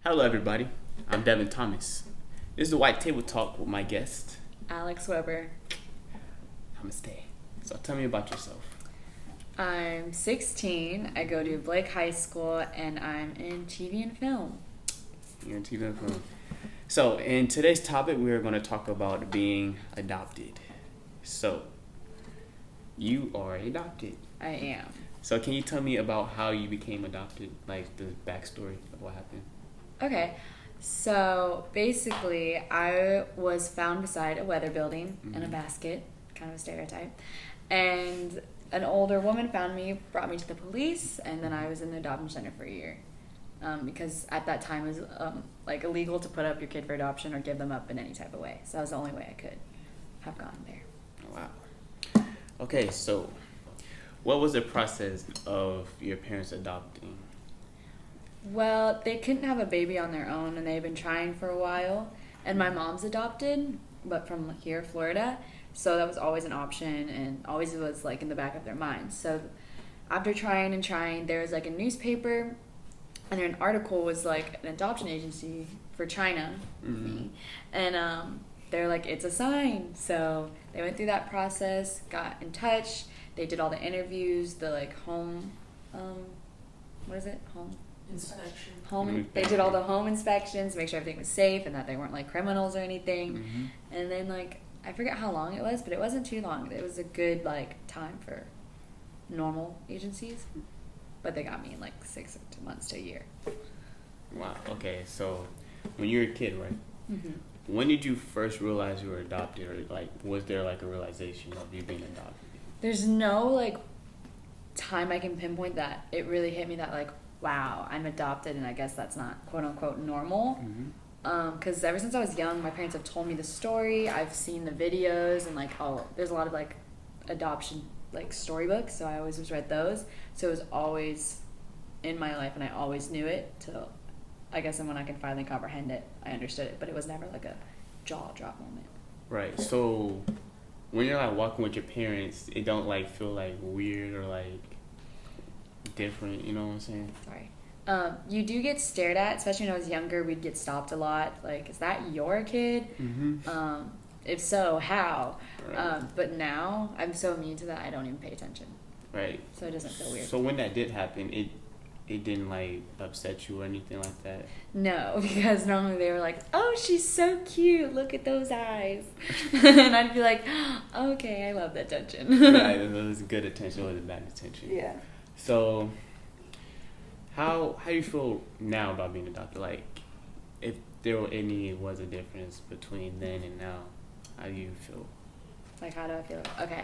Hello, everybody. I'm Devin Thomas. This is the White Table Talk with my guest, Alex Weber. Namaste. So tell me about yourself. I'm 16. I go to Blake High School, and I'm in TV and film. You're in TV and film. So in today's topic, we are going to talk about being adopted. So you are adopted. I am. So can you tell me about how you became adopted, like the backstory of what happened? Okay, so basically, I was found beside a weather building in a basket, kind of a stereotype, and an older woman found me, brought me to the police, and then I was in the adoption center for a year. Because at that time it was like illegal to put up your kid for adoption or give them up in any type of way. So that was the only way I could have gone there. Wow. Okay, so what was the process of your parents adopting? Well, they couldn't have a baby on their own, and they've been trying for a while. And my mom's adopted, but from here, Florida. So that was always an option, and always was like in the back of their minds. So after trying and trying, there was like a newspaper, and an article was like an adoption agency for China, and they're like, it's a sign. So they went through that process, got in touch. They did all the interviews, the like home, what is it? Inspection. They did all the home inspections, make sure everything was safe and that they weren't like criminals or anything. And then like I forget how long it was, but it wasn't too long. It was a good like time for normal agencies, but they got me in like 6 months to a year. Wow. Okay, so when you were a kid, right? When did you first realize you were adopted, or like was there like a realization of you being adopted? There's no like time I can pinpoint that it really hit me that like, wow, I'm adopted, and I guess that's not quote unquote normal. Because ever since I was young, my parents have told me the story. I've seen the videos, and like, oh, there's a lot of like adoption like storybooks, so I always just read those. So it was always in my life, and I always knew it till I guess, and when I can finally comprehend it, I understood it. But it was never like a jaw drop moment. Right. So when you're like walking with your parents, it don't like feel like weird or like different, you know what I'm saying? Sorry. You do get stared at, especially when I was younger. We'd get stopped a lot. Like, is that your kid? If so, how? Right. But now I'm so immune to that, I don't even pay attention. Right. So it doesn't feel weird. So when that did happen, it didn't like upset you or anything like that? No, because normally they were like, oh, she's so cute. Look at those eyes. And I'd be like, okay, I love that attention. Right. It was good attention or the bad attention. Yeah. So how do you feel now about being adopted? Like, if there was a difference between then and now, how do you feel? Like, how do I feel? Okay.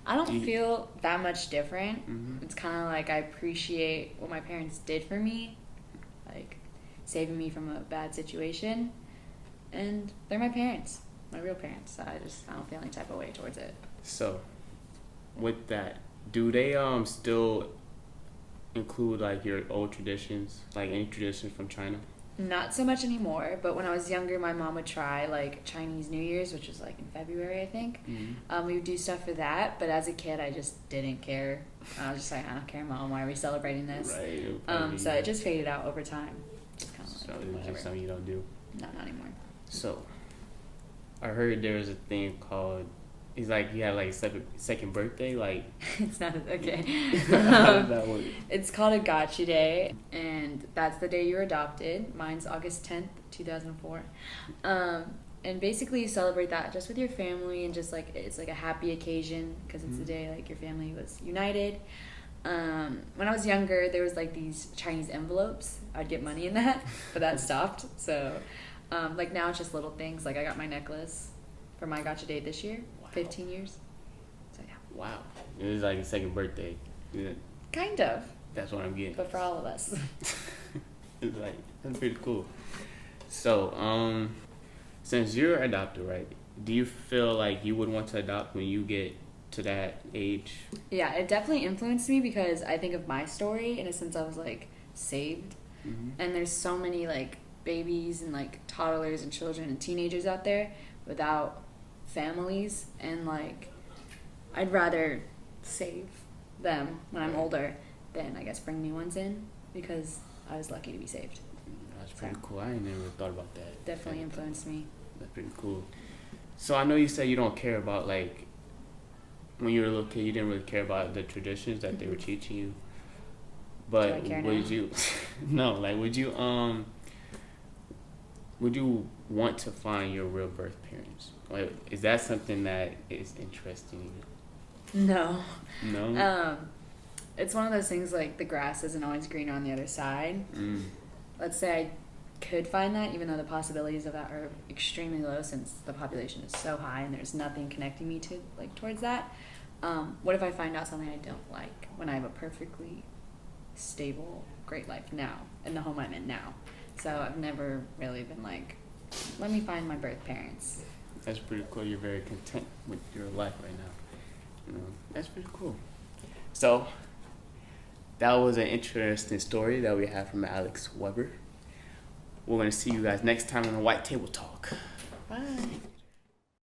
I don't feel that much different. It's kind of like I appreciate what my parents did for me, like saving me from a bad situation. And they're my parents, my real parents. So I don't feel any type of way towards it. So, with that, do they still include like your old traditions, like any traditions from China? Not so much anymore, but when I was younger, my mom would try like Chinese New Year's, which was like in February, I think. We would do stuff for that, but as a kid, I just didn't care. I was just like, I don't care, Mom. Why are we celebrating this? Right. So it just faded out over time. Just kind of So like, it's whatever. just something you don't do. No, not anymore. So, I heard there was a thing called. It's like you have like a second birthday, like. It's not okay. How does that work? It's called a Gotcha Day, and that's the day you're adopted. Mine's August 10th, 2004. And basically you celebrate that just with your family, and just like it's like a happy occasion because it's the day like your family was united. When I was younger, there was like these Chinese envelopes. I'd get money in that, but that stopped. So like now it's just little things. Like I got my necklace for my Gotcha Day this year. 15 years. So yeah. Wow. It was like a second birthday. Yeah. Kind of. That's what I'm getting. But for all of us. It's like, that's pretty cool. So, since you're adopted, right, do you feel like you would want to adopt when you get to that age? Yeah, it definitely influenced me because I think of my story in a sense I was like saved. And there's so many like babies and like toddlers and children and teenagers out there without families, and like I'd rather save them when I'm older than I guess bring new ones in because I was lucky to be saved. That's pretty So, cool. I ain't never thought about that. definitely influenced me. That's pretty cool. So I know you said you don't care about like when you were a little kid, you didn't really care about the traditions that they were teaching you. But Do I care would now? you? No, like would you want to find your real birth parents? Like, is that something that is interesting? No. No. It's one of those things like the grass isn't always greener on the other side. Let's say I could find that, even though the possibilities of that are extremely low since the population is so high and there's nothing connecting me to like towards that. What if I find out something I don't like when I have a perfectly stable, great life now in the home I'm in now? So I've never really been like, let me find my birth parents. That's pretty cool. You're very content with your life right now. You know, that's pretty cool. So that was an interesting story that we had from Alex Weber. We're gonna see you guys next time on the White Table Talk.